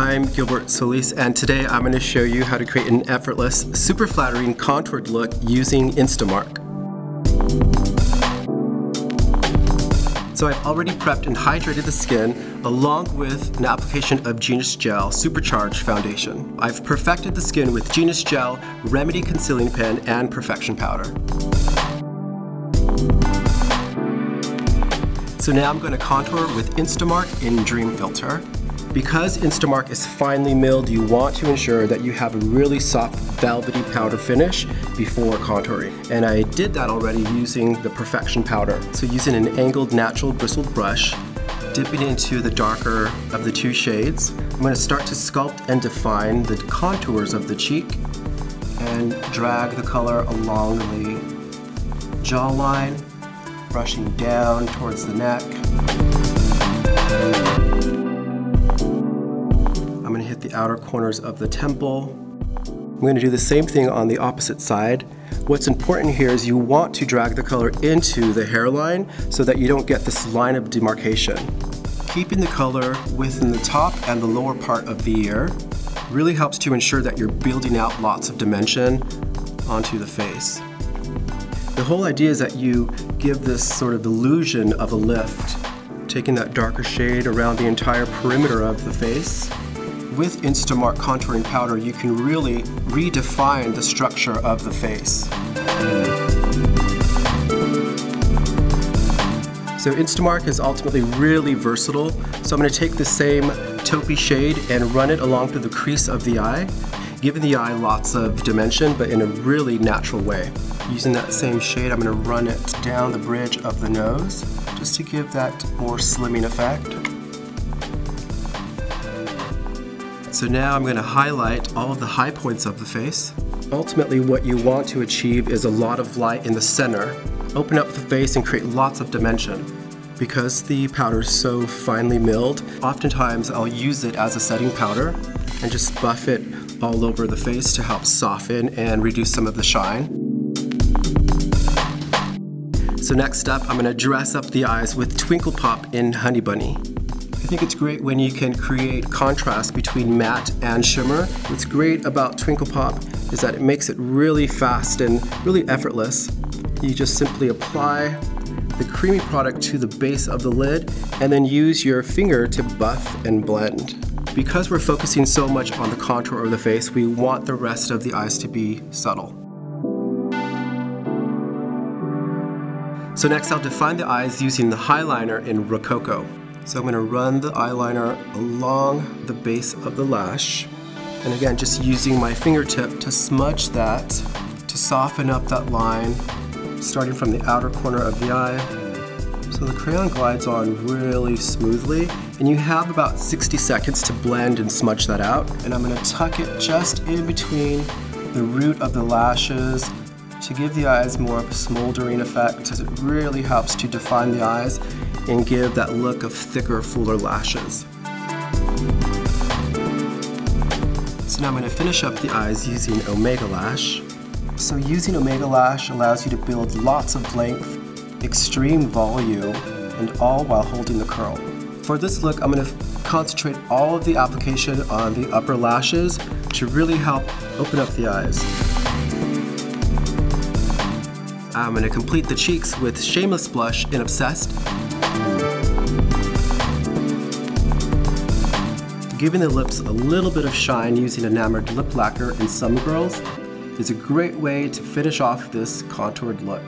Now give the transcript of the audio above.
I'm Gilbert Solis, and today I'm going to show you how to create an effortless, super flattering contoured look using Instamark. So I've already prepped and hydrated the skin along with an application of Genius Gel Supercharged Foundation. I've perfected the skin with Genius Gel, Remedy Concealing Pen, and Perfection Powder. So now I'm going to contour with Instamark in Dream Filter. Because Instamark is finely milled, you want to ensure that you have a really soft, velvety powder finish before contouring. And I did that already using the Perfection Powder. So using an angled natural bristled brush, dipping into the darker of the two shades, I'm going to start to sculpt and define the contours of the cheek and drag the color along the jawline, brushing down towards the neck. I'm going to hit the outer corners of the temple. I'm going to do the same thing on the opposite side. What's important here is you want to drag the color into the hairline so that you don't get this line of demarcation. Keeping the color within the top and the lower part of the ear really helps to ensure that you're building out lots of dimension onto the face. The whole idea is that you give this sort of illusion of a lift, taking that darker shade around the entire perimeter of the face. With Instamark contouring powder, you can really redefine the structure of the face. So Instamark is ultimately really versatile. So I'm going to take the same taupey shade and run it along to the crease of the eye, giving the eye lots of dimension, but in a really natural way. Using that same shade, I'm going to run it down the bridge of the nose, just to give that more slimming effect. So now I'm going to highlight all of the high points of the face. Ultimately, what you want to achieve is a lot of light in the center. Open up the face and create lots of dimension. Because the powder is so finely milled, oftentimes I'll use it as a setting powder and just buff it all over the face to help soften and reduce some of the shine. So next up, I'm going to dress up the eyes with Twinkle Pop in Honey Bunny. I think it's great when you can create contrast between matte and shimmer. What's great about Twinkle Pop is that it makes it really fast and really effortless. You just simply apply the creamy product to the base of the lid and then use your finger to buff and blend. Because we're focusing so much on the contour of the face, we want the rest of the eyes to be subtle. So next I'll define the eyes using the highliner in Rococo. So I'm going to run the eyeliner along the base of the lash. And again, just using my fingertip to smudge that, to soften up that line, starting from the outer corner of the eye. So the crayon glides on really smoothly, and you have about 60 seconds to blend and smudge that out. And I'm going to tuck it just in between the root of the lashes to give the eyes more of a smoldering effect, because it really helps to define the eyes and give that look of thicker, fuller lashes. So now I'm going to finish up the eyes using Omega Lash. So using Omega Lash allows you to build lots of length, extreme volume, and all while holding the curl. For this look, I'm going to concentrate all of the application on the upper lashes to really help open up the eyes. I'm going to complete the cheeks with Shameless Blush in Obsessed. Giving the lips a little bit of shine using enamored lip lacquer in Some Girls is a great way to finish off this contoured look.